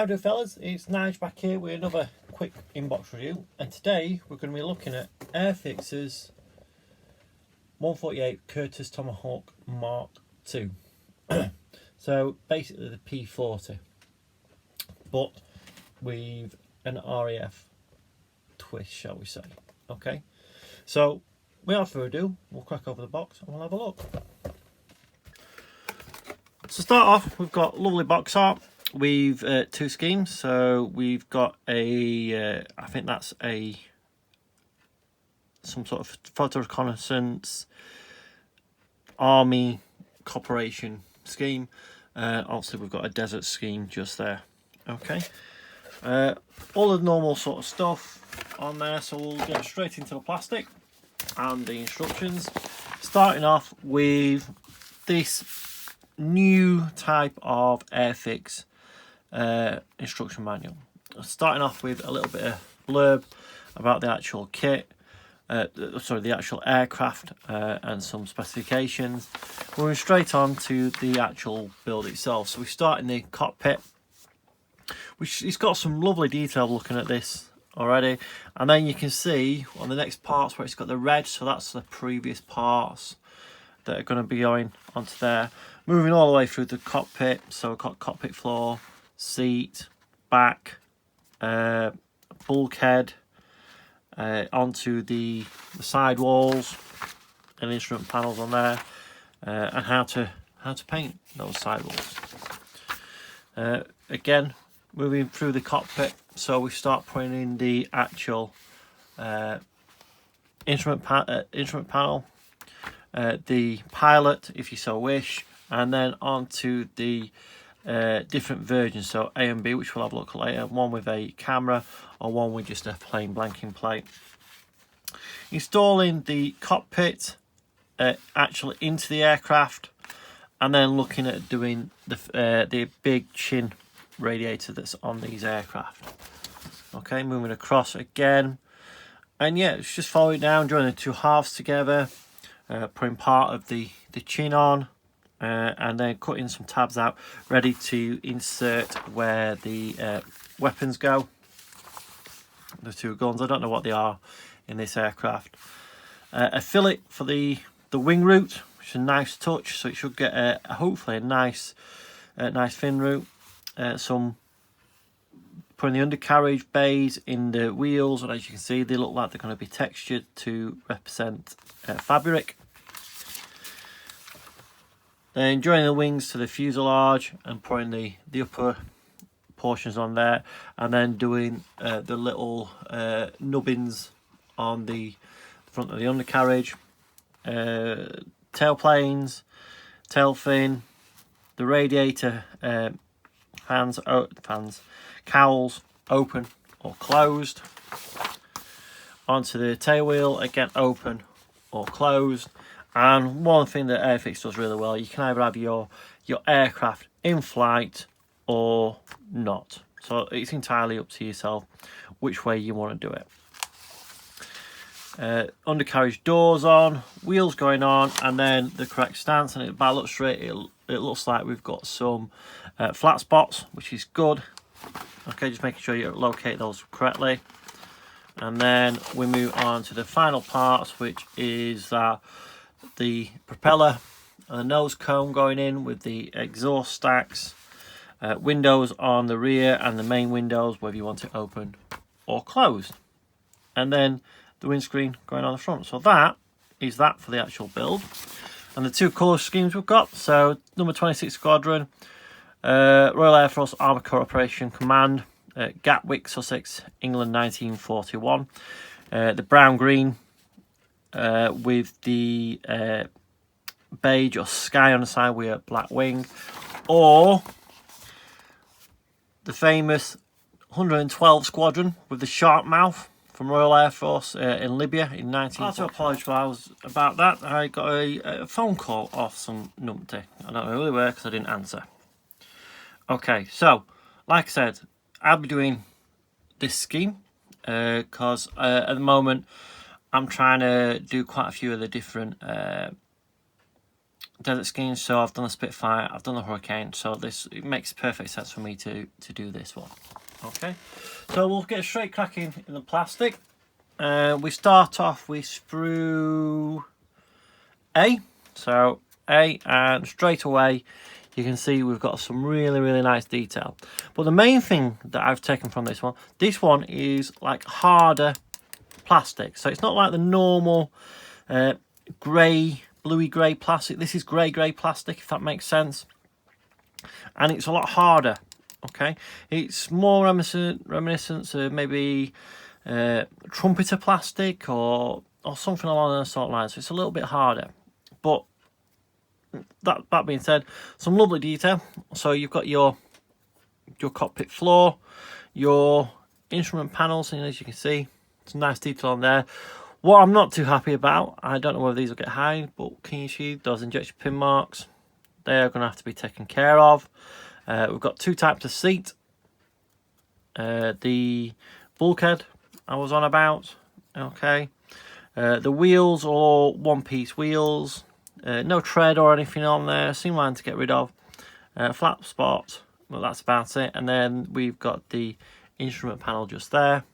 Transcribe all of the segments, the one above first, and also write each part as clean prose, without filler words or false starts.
Howdy fellas, it's Nige back here with another quick inbox review, and today we're going to be looking at Airfix's 148 Curtis Tomahawk Mark II. So basically the P40, but with an RAF twist, shall we say. Okay, so without further ado, we'll crack over the box and we'll have a look. To start off, we've got lovely box art. We've two schemes, so we've got a I think that's some sort of photo reconnaissance army cooperation scheme. Also we've got a desert scheme just there. Okay, all the normal sort of stuff on there, so we'll get straight into the plastic and the instructions, starting off with this new type of Airfix instruction manual. Starting off with a little bit of blurb about the actual kit, the actual aircraft, and some specifications. Moving straight on to the actual build itself. So we start in the cockpit, which it's got some lovely detail looking at this already, and then you can see on the next parts where it's got the red, so that's the previous parts that are going to be going onto there. Moving all the way through the cockpit, so we've got cockpit floor, seat, back, bulkhead, onto the side walls and instrument panels on there, and how to paint those side walls. Again, moving through the cockpit, so we start putting in the actual instrument panel, the pilot if you so wish, and then onto the different versions, so A and B, which we'll have a look at later, one with a camera or one with just a plain blanking plate. Installing the cockpit actually into the aircraft, and then looking at doing the big chin radiator that's on these aircraft. Okay, moving across again, and yeah, it's just following down, joining the two halves together, putting part of the chin on, and then cutting some tabs out, ready to insert where the weapons go. The two guns, I don't know what they are in this aircraft. A fillet for the wing root, which is a nice touch, so it should get hopefully a nice fin root. Some putting the undercarriage bays in the wheels, and as you can see, they look like they're going to be textured to represent fabric. Then joining the wings to the fuselage and putting the upper portions on there, and then doing the little nubbins on the front of the undercarriage, tail planes, tail fin, the radiator cowls open or closed, onto the tail wheel, again open or closed. And one thing that Airfix does really well, you can either have your aircraft in flight or not, so it's entirely up to yourself which way you want to do it. Undercarriage doors on, wheels going on, and then the correct stance, and by looks straight, it looks like we've got some flat spots, which is good. Okay, just making sure you locate those correctly. And then we move on to the final parts, which is the propeller and the nose cone going in with the exhaust stacks, windows on the rear, and the main windows, whether you want it open or closed, and then the windscreen going on the front. So that is that for the actual build. And the two colour schemes we've got, so number 26 Squadron, Royal Air Force Armour Corps Operation Command, Gatwick, Sussex, England, 1941. The brown green with the beige or sky on the side with a black wing, or the famous 112 Squadron with the shark mouth from Royal Air Force in Libya in 1940. I have to apologise about that. I got a phone call off some numpty. I don't know who they were because I didn't answer. Okay, so like I said, I'll be doing this scheme because at the moment I'm trying to do quite a few of the different desert skiing, so I've done the Spitfire, I've done the Hurricane, so it makes perfect sense for me to do this one. Okay, so we'll get straight cracking in the plastic. We start off with sprue A, so A, and straight away you can see we've got some really nice detail. But the main thing that I've taken from this one is like harder plastic, so it's not like the normal grey, bluey grey plastic. This is grey plastic, if that makes sense, and it's a lot harder. Okay, it's more reminiscent of maybe trumpeter plastic or something along those sort of lines. So it's a little bit harder, but that being said, some lovely detail. So you've got your cockpit floor, your instrument panels, and as you can see, some nice detail on there. What I'm not too happy about, I don't know whether these will get high, but can you see those injection pin marks? They are going to have to be taken care of. We've got two types of seat. The bulkhead I was on about. Okay. The wheels are all one-piece wheels. No tread or anything on there. Seam line to get rid of. Flat spot. Well, that's about it. And then we've got the instrument panel just there.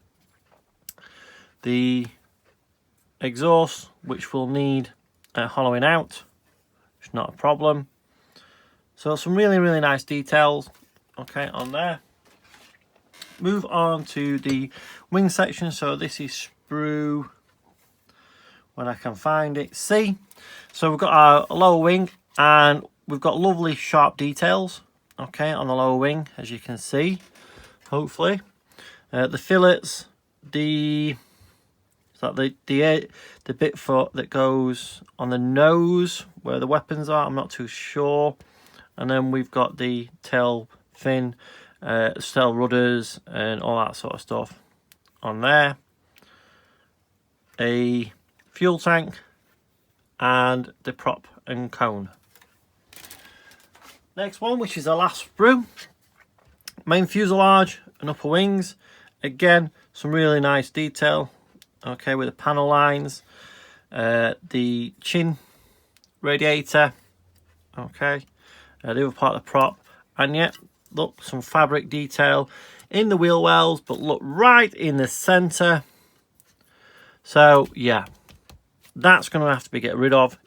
The exhaust, which will need hollowing out. It's not a problem. So some really nice details, okay, on there. Move on to the wing section. So this is sprue, when I can find it, C. So we've got our lower wing, and we've got lovely sharp details, okay, on the lower wing, as you can see, hopefully. The fillets, the bit for that goes on the nose where the weapons are, I'm not too sure. And then we've got the tail fin, tail rudders, and all that sort of stuff on there. A fuel tank, and the prop and cone. Next one, which is the last sprue, main fuselage and upper wings. Again, some really nice detail, okay, with the panel lines, the chin radiator, okay, the other part of the prop, and yet look, some fabric detail in the wheel wells, but look right in the center. So yeah, that's going to have to be get rid of.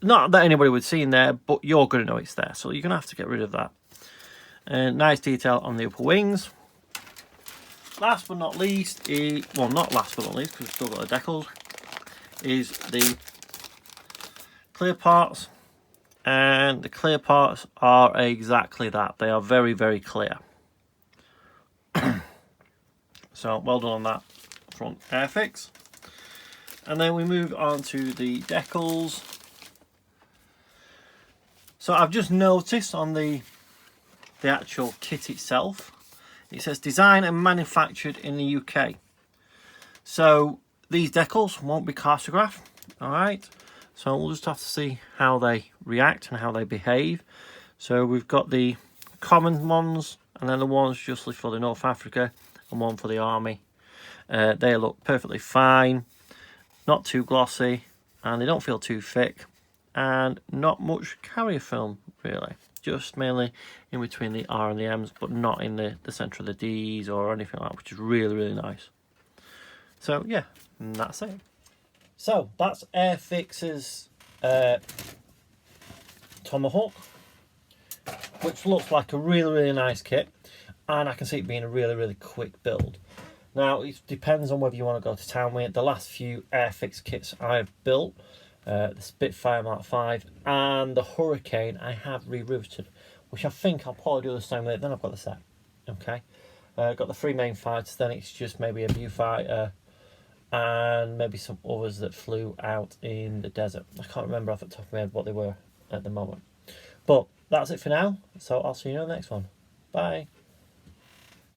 Not that anybody would see in there, but you're going to know it's there, so you're going to have to get rid of that. Nice detail on the upper wings. Last but not least is, well, not last but not least, because we've still got the decals, is the clear parts. And the clear parts are exactly that. They are very clear. So well done on that front Airfix. And then we move on to the decals. So I've just noticed on the actual kit itself, it says designed and manufactured in the UK. So these decals won't be cartographed, all right? So we'll just have to see how they react and how they behave. So we've got the common ones, and then the ones just for the North Africa, and one for the Army. They look perfectly fine, not too glossy, and they don't feel too thick, and not much carrier film really. Just mainly in between the R and the M's, but not in the centre of the D's or anything like that, which is really nice. So yeah, and that's it. So that's Airfix's Tomahawk, which looks like a really nice kit, and I can see it being a really quick build. Now it depends on whether you want to go to town with it. The last few Airfix kits I've built, the Spitfire Mark V and the Hurricane, I have re-riveted, which I think I'll probably do the same with it. Then I've got the set. Okay, got the three main fighters. Then it's just maybe a viewfighter and maybe some others that flew out in the desert. I can't remember off the top of my head what they were at the moment. But that's it for now. So I'll see you in the next one. Bye.